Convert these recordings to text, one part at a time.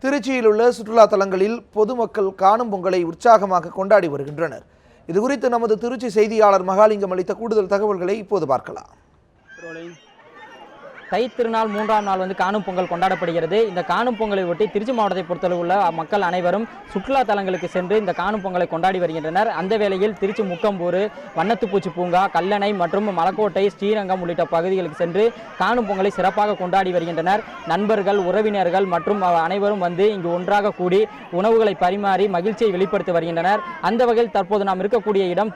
திருச்சியில் உள்ள சுற்றுலா தலங்களில் பொதுமக்கள் காணும் பொங்கலை உற்சாகமாக கொண்டாடி வருகின்றனர். இதுகுறித்து நமது திருச்சி செய்தியாளர் மகாலிங்கம் அளித்த கூடுதல் தகவல்களை இப்போது பார்க்கலாம். தை திருநாள் 3ஆம் நாள் காணும் பொங்கல் கொண்டாடப்படுகிறது. இந்த காணும் பொங்கலை ஒட்டி திருச்சி மாவட்டத்தை பொறுத்தளவு உள்ள மக்கள் அனைவரும் சுற்றுலா தலங்களுக்கு சென்று இந்த காணும் பொங்கலை கொண்டாடி வருகின்றனர். அந்த வேளையில் திருச்சி முக்கம்பூர், வண்ணத்துப்பூச்சி பூங்கா, கல்லணை மற்றும் மலக்கோட்டை, ஸ்ரீரங்கம் உள்ளிட்ட பகுதிகளுக்கு சென்று காணும் பொங்கலை சிறப்பாக கொண்டாடி வருகின்றனர். நண்பர்கள், உறவினர்கள் மற்றும் அனைவரும் இங்கு ஒன்றாக கூடி உணவுகளை பரிமாறி மகிழ்ச்சியை வெளிப்படுத்தி வருகின்றனர். அந்த வகையில் தற்போது நாம் இருக்கக்கூடிய இடம்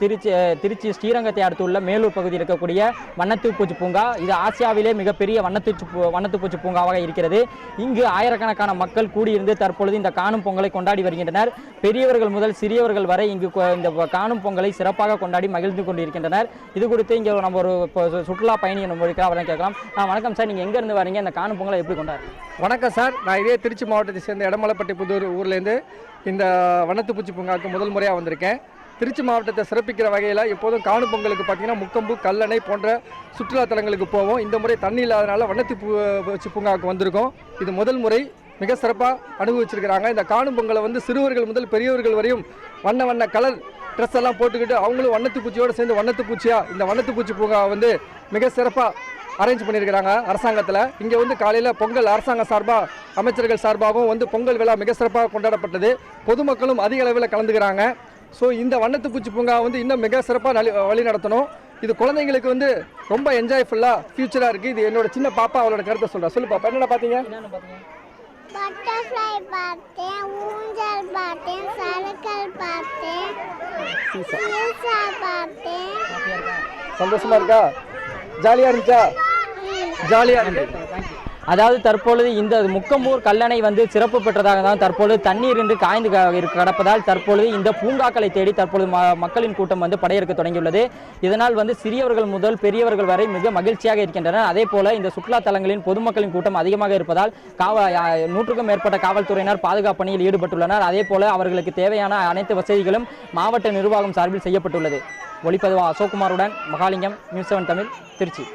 திருச்சி ஸ்ரீரங்கத்தை அடுத்துள்ள மேலூர் பகுதியில் இருக்கக்கூடிய வண்ணத்துப்பூச்சி பூங்கா. இது ஆசியாவிலே மிகப்பெரிய வண்ணத்துப்பூச்சி பூங்காவாக இருக்கிறது. இங்கு ஆயிரக்கணக்கான மக்கள் கூடியிருந்து தற்பொழுது இந்த காணும் பொங்கலை கொண்டாடி வருகின்றனர். பெரியவர்கள் முதல் சிறியவர்கள் வரை இங்கு இந்த காணும் பொங்கலை சிறப்பாக கொண்டாடி மகிழ்ந்து கொண்டிருக்கின்றனர். இது குறித்து இங்கே நம்ம ஒரு சுற்றுலா பயணி அவரை கேட்கலாம். வணக்கம் சார், நீங்கள் எங்கேருந்து வரீங்க? இந்த காணும் பொங்கலை எப்படி கொண்டாடுறீங்க? வணக்கம் சார், நான் இதே திருச்சி மாவட்டத்தை சேர்ந்த எடமலைப்பட்டி புதூர் ஊர்லேருந்து இந்த வண்ணத்துப்பூச்சி பூங்காவுக்கு முதல் முறையாக வந்திருக்கேன். திருச்சி மாவட்டத்தை சிறப்பிக்கிற வகையில் எப்போதும் காணும் பொங்கலுக்கு பார்த்தீங்கன்னா முக்கம்பு, கல்லணை போன்ற சுற்றுலா தலங்களுக்கு போவோம். இந்த முறை தண்ணி இல்லாதனால வண்ணத்துப்பூச்சி பூங்காவுக்கு வந்திருக்கோம். இது முதல் முறை மிக சிறப்பாக அனுபவிச்சிருக்கிறாங்க. இந்த காணும் பொங்கலை சிறுவர்கள் முதல் பெரியவர்கள் வரையும் வண்ண வண்ண கலர் ட்ரெஸ் எல்லாம் போட்டுக்கிட்டு அவங்களும் வண்ணத்துப்பூச்சியோடு சேர்ந்து வண்ணத்துப்பூச்சியாக இந்த வண்ணத்துப்பூச்சி பூங்காவை மிக சிறப்பாக அரேஞ்ச் பண்ணியிருக்கிறாங்க அரசாங்கத்தில். இங்கே காலையில் பொங்கல் அரசாங்க சார்பாக, அமைச்சர்கள் சார்பாகவும் பொங்கல் விழா மிக சிறப்பாக கொண்டாடப்பட்டது. பொதுமக்களும் அதிக அளவில் கலந்துக்கிறாங்க. ஸோ இந்த வண்ணத்துப்பூச்சி பூங்கா இன்னும் மிக சிறப்பாக வழி நடத்தணும். இது குழந்தைங்களுக்கு ரொம்ப என்ஜாய்ஃபுல்லாக ஃபியூச்சராக இருக்குது. இது என்னோட சின்ன பாப்பா அவளோட கருத்தை சொல்கிறா. சொல்லு பாப்பா, என்னென்ன பார்த்தீங்க? பட்டர்ஃப்ளை பார்த்தேன், ஊஞ்சல் பார்த்தேன், சறுக்கல் பார்த்தேன், சீசா பார்த்தேன். சந்தோஷமா இருக்கா? ஜாலியாக இருந்துச்சா? ஜாலியாக இருந்துச்சு. அதாவது தற்பொழுது இந்த முக்கம்பூர் கல்லணை சிறப்பு பெற்றதாக தான் தற்பொழுது தண்ணீர் என்று காய்ந்து கிடப்பதால் தற்பொழுது இந்த பூங்காக்களை தேடி தற்பொழுது மக்களின் கூட்டம் படையெடுக்க தொடங்கியுள்ளது. இதனால் சிறியவர்கள் முதல் பெரியவர்கள் வரை மிக மகிழ்ச்சியாக இருக்கின்றனர். அதே போல இந்த சுற்றுலா தலங்களின் பொதுமக்களின் கூட்டம் அதிகமாக இருப்பதால் 100க்கும் மேற்பட்ட காவல்துறையினர் பாதுகாப்பு பணியில் ஈடுபட்டுள்ளனர். அதே போல அவர்களுக்கு தேவையான அனைத்து வசதிகளும் மாவட்ட நிர்வாகம் சார்பில் செய்யப்பட்டுள்ளது. ஒளிப்பதிவு அசோக்குமாருடன் மகாலிங்கம், நியூஸ் 7 தமிழ், திருச்சி.